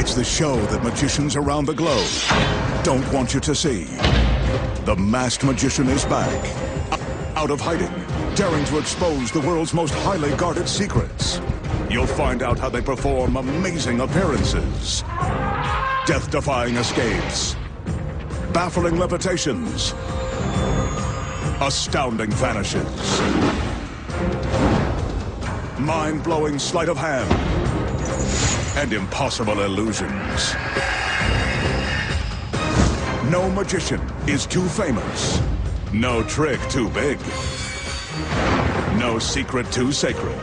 It's the show that magicians around the globe don't want you to see. The masked magician is back, out of hiding, daring to expose the world's most highly guarded secrets. You'll find out how they perform amazing appearances, death-defying escapes, baffling levitations, astounding vanishes, mind-blowing sleight of hand, and impossible illusions. No magician is too famous. No trick too big. No secret too sacred.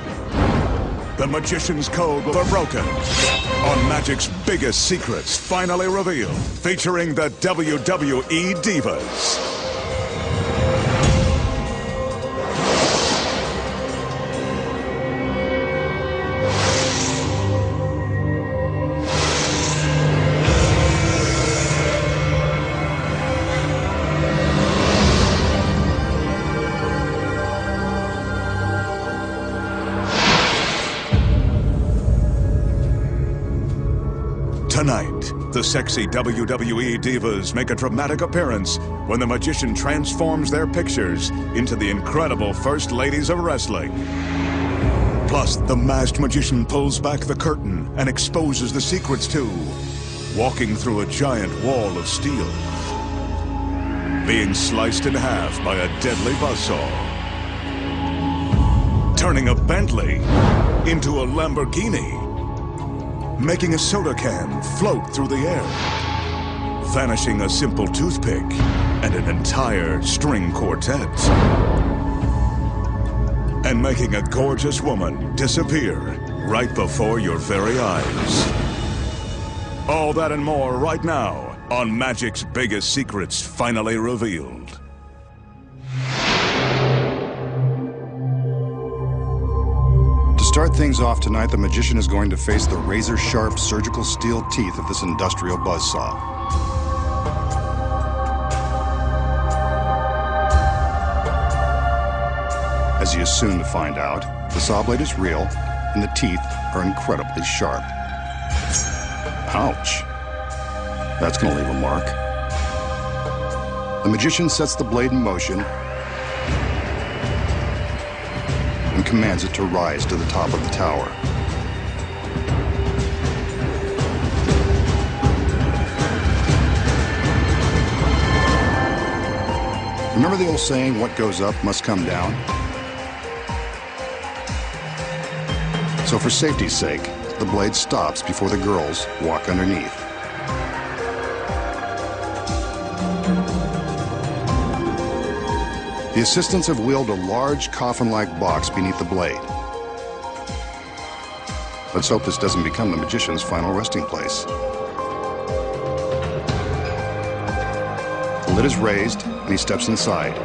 The magician's code will be broken on Magic's biggest secrets finally revealed, featuring the WWE Divas. Tonight, the sexy WWE Divas make a dramatic appearance when the magician transforms their pictures into the incredible First Ladies of Wrestling. Plus, the masked magician pulls back the curtain and exposes the secrets too, walking through a giant wall of steel, being sliced in half by a deadly buzzsaw, turning a Bentley into a Lamborghini, making a soda can float through the air, vanishing a simple toothpick and an entire string quartet, and making a gorgeous woman disappear right before your very eyes. All that and more right now on Magic's biggest secrets finally revealed. To start things off tonight, the magician is going to face the razor-sharp surgical steel teeth of this industrial buzzsaw. As he is soon to find out, the saw blade is real and the teeth are incredibly sharp. Ouch. That's going to leave a mark. The magician sets the blade in motion and commands it to rise to the top of the tower. Remember the old saying, what goes up must come down? So for safety's sake, the blade stops before the girls walk underneath. The assistants have wheeled a large coffin-like box beneath the blade. Let's hope this doesn't become the magician's final resting place. The lid is raised, and he steps inside,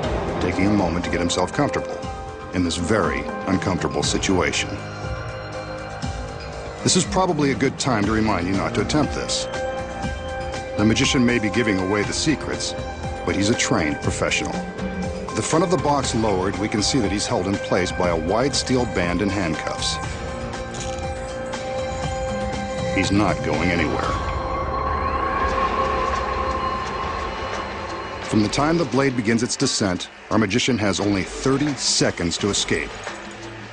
taking a moment to get himself comfortable in this very uncomfortable situation. This is probably a good time to remind you not to attempt this. The magician may be giving away the secrets, but he's a trained professional. With the front of the box lowered, we can see that he's held in place by a wide steel band and handcuffs. He's not going anywhere. From the time the blade begins its descent, our magician has only 30 seconds to escape.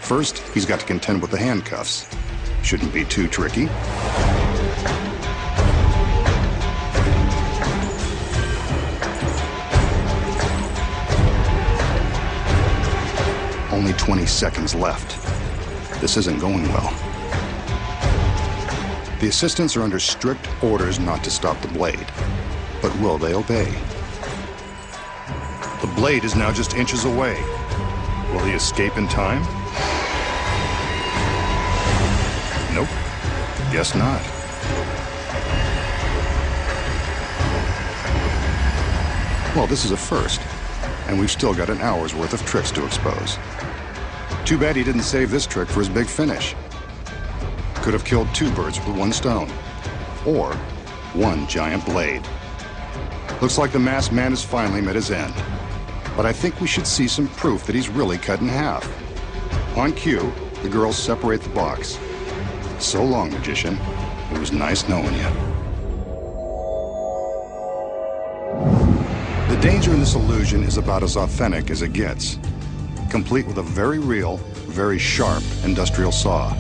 First, he's got to contend with the handcuffs. Shouldn't be too tricky. Only 20 seconds left. This isn't going well. The assistants are under strict orders not to stop the blade. But will they obey? The blade is now just inches away. Will he escape in time? Nope. Guess not. Well, this is a first, and we've still got an hour's worth of tricks to expose. Too bad he didn't save this trick for his big finish. Could have killed two birds with one stone, or one giant blade. Looks like the masked man has finally met his end. But I think we should see some proof that he's really cut in half. On cue, the girls separate the box. So long, magician. It was nice knowing you. The danger in this illusion is about as authentic as it gets, complete with a very real, very sharp industrial saw.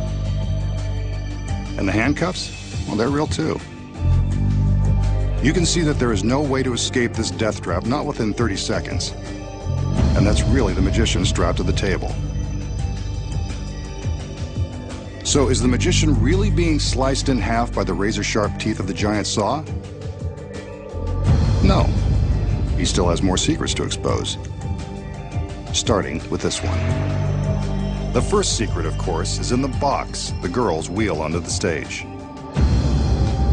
And the handcuffs? Well, they're real too. You can see that there is no way to escape this death trap, not within 30 seconds. And that's really the magician strapped to the table. So is the magician really being sliced in half by the razor-sharp teeth of the giant saw? No. He still has more secrets to expose. Starting with this one. The first secret, of course, is in the box the girls wheel onto the stage.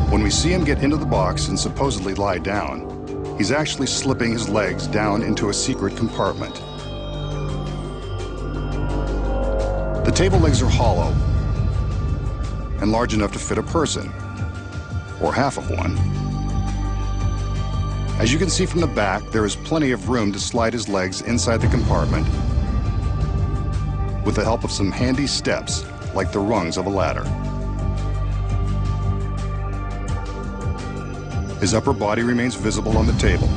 When we see him get into the box and supposedly lie down, he's actually slipping his legs down into a secret compartment. The table legs are hollow and large enough to fit a person, or half of one. As you can see from the back, there is plenty of room to slide his legs inside the compartment with the help of some handy steps, like the rungs of a ladder. His upper body remains visible on the table.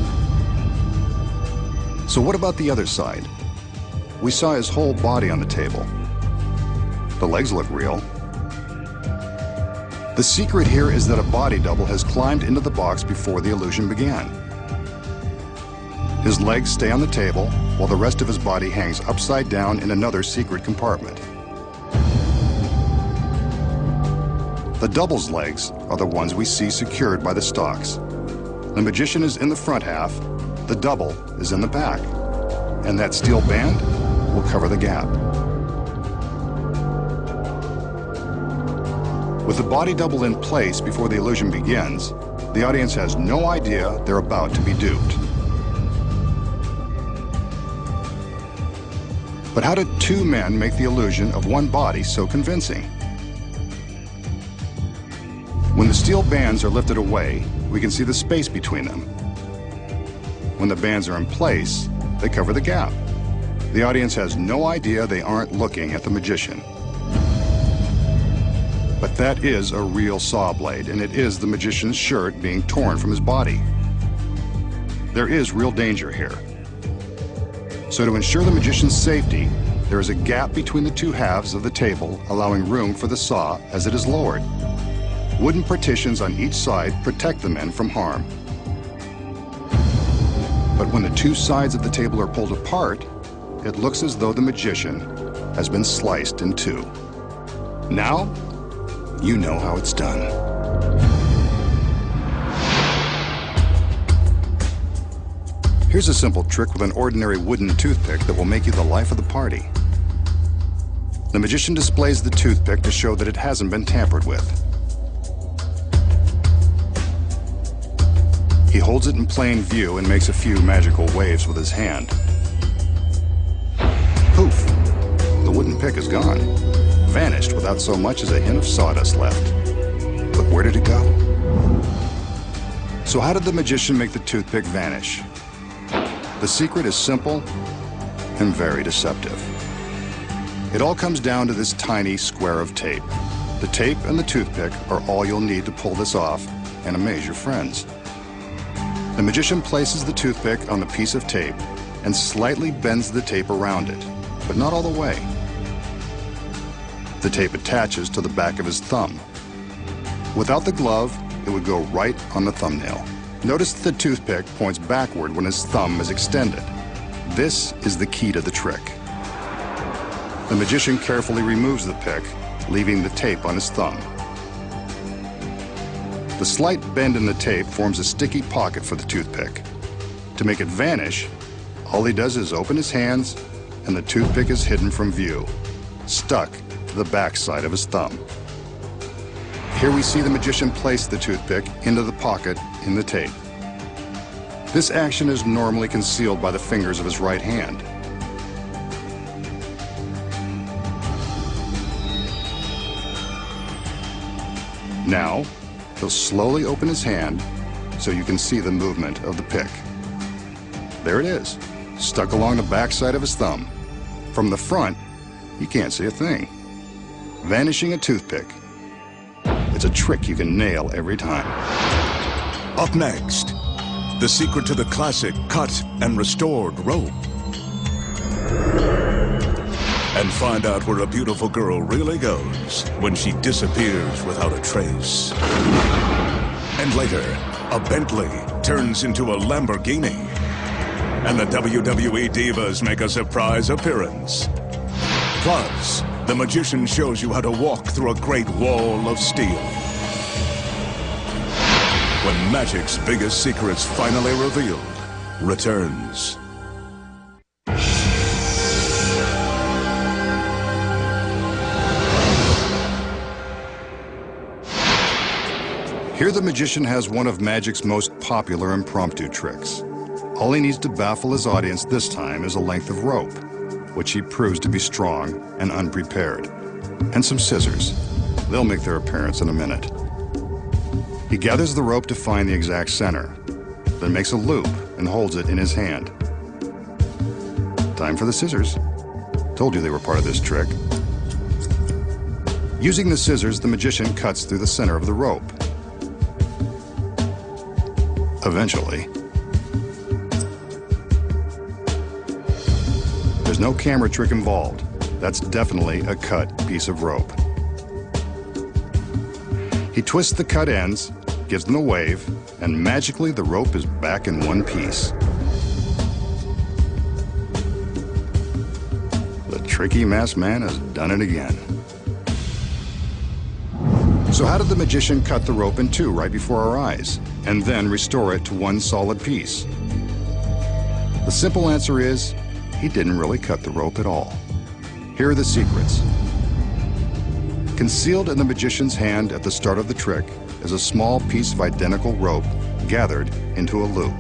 So what about the other side? We saw his whole body on the table. The legs look real. The secret here is that a body double has climbed into the box before the illusion began. His legs stay on the table, while the rest of his body hangs upside down in another secret compartment. The double's legs are the ones we see secured by the stalks. The magician is in the front half, the double is in the back, and that steel band will cover the gap. With the body double in place before the illusion begins, the audience has no idea they're about to be duped. But how did two men make the illusion of one body so convincing? When the steel bands are lifted away, we can see the space between them. When the bands are in place, they cover the gap. The audience has no idea they aren't looking at the magician. But that is a real saw blade, and it is the magician's shirt being torn from his body. There is real danger here. So to ensure the magician's safety, there is a gap between the two halves of the table, allowing room for the saw as it is lowered. Wooden partitions on each side protect the men from harm. But when the two sides of the table are pulled apart, it looks as though the magician has been sliced in two. Now, you know how it's done. Here's a simple trick with an ordinary wooden toothpick that will make you the life of the party. The magician displays the toothpick to show that it hasn't been tampered with. He holds it in plain view and makes a few magical waves with his hand. Poof! The wooden pick is gone. Vanished without so much as a hint of sawdust left. But where did it go? So how did the magician make the toothpick vanish? The secret is simple and very deceptive. It all comes down to this tiny square of tape. The tape and the toothpick are all you'll need to pull this off and amaze your friends. The magician places the toothpick on the piece of tape and slightly bends the tape around it, but not all the way. The tape attaches to the back of his thumb. Without the glove, it would go right on the thumbnail. Notice the toothpick points backward when his thumb is extended. This is the key to the trick. The magician carefully removes the pick, leaving the tape on his thumb. The slight bend in the tape forms a sticky pocket for the toothpick. To make it vanish, all he does is open his hands and the toothpick is hidden from view, stuck to the back side of his thumb. Here we see the magician place the toothpick into the pocket in the tape. This action is normally concealed by the fingers of his right hand. Now, he'll slowly open his hand so you can see the movement of the pick. There it is, stuck along the backside of his thumb. From the front, you can't see a thing. Vanishing a toothpick. It's a trick you can nail every time. Up next, the secret to the classic cut and restored rope. And find out where a beautiful girl really goes when she disappears without a trace. And later, a Bentley turns into a Lamborghini. And the WWE Divas make a surprise appearance. Plus, the magician shows you how to walk through a great wall of steel. When magic's biggest secrets finally revealed returns. Here the magician has one of magic's most popular impromptu tricks. All he needs to baffle his audience this time is a length of rope, which he proves to be strong and unprepared, and some scissors. They'll make their appearance in a minute. He gathers the rope to find the exact center, then makes a loop and holds it in his hand. Time for the scissors. Told you they were part of this trick. Using the scissors, the magician cuts through the center of the rope. Eventually, there's no camera trick involved. That's definitely a cut piece of rope. He twists the cut ends, gives them a wave, and magically the rope is back in one piece. The tricky masked man has done it again. So how did the magician cut the rope in two right before our eyes, and then restore it to one solid piece? The simple answer is, he didn't really cut the rope at all. Here are the secrets. Concealed in the magician's hand at the start of the trick is a small piece of identical rope gathered into a loop.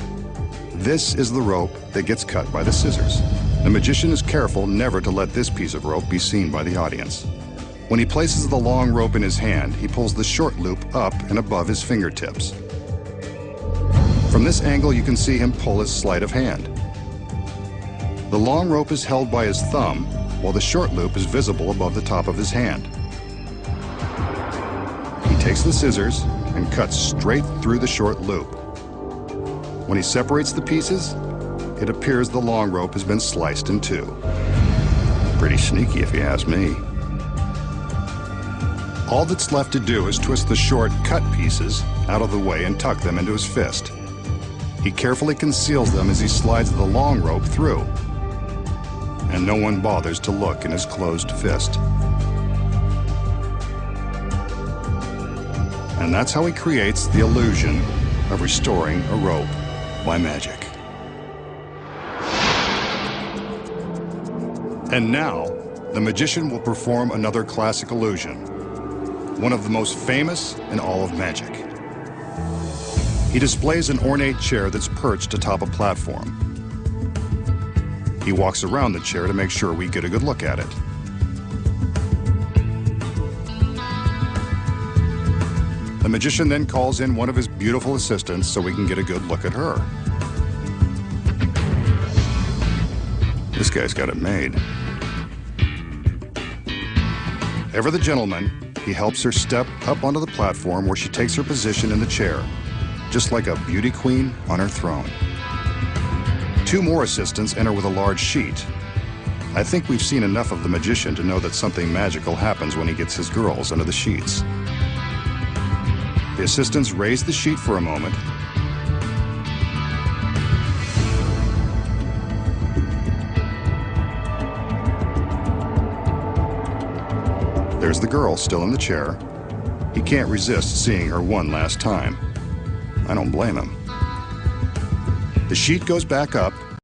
This is the rope that gets cut by the scissors. The magician is careful never to let this piece of rope be seen by the audience. When he places the long rope in his hand, he pulls the short loop up and above his fingertips. From this angle, you can see him pull his sleight of hand. The long rope is held by his thumb, while the short loop is visible above the top of his hand. He takes the scissors and cuts straight through the short loop. When he separates the pieces, it appears the long rope has been sliced in two. Pretty sneaky if you ask me. All that's left to do is twist the short cut pieces out of the way and tuck them into his fist. He carefully conceals them as he slides the long rope through, and no one bothers to look in his closed fist. And that's how he creates the illusion of restoring a rope by magic. And now, the magician will perform another classic illusion, one of the most famous in all of magic. He displays an ornate chair that's perched atop a platform. He walks around the chair to make sure we get a good look at it. The magician then calls in one of his beautiful assistants so we can get a good look at her. This guy's got it made. Ever the gentleman, he helps her step up onto the platform where she takes her position in the chair, just like a beauty queen on her throne. Two more assistants enter with a large sheet. I think we've seen enough of the magician to know that something magical happens when he gets his girls under the sheets. The assistants raise the sheet for a moment. There's the girl still in the chair. He can't resist seeing her one last time. I don't blame him. The sheet goes back up,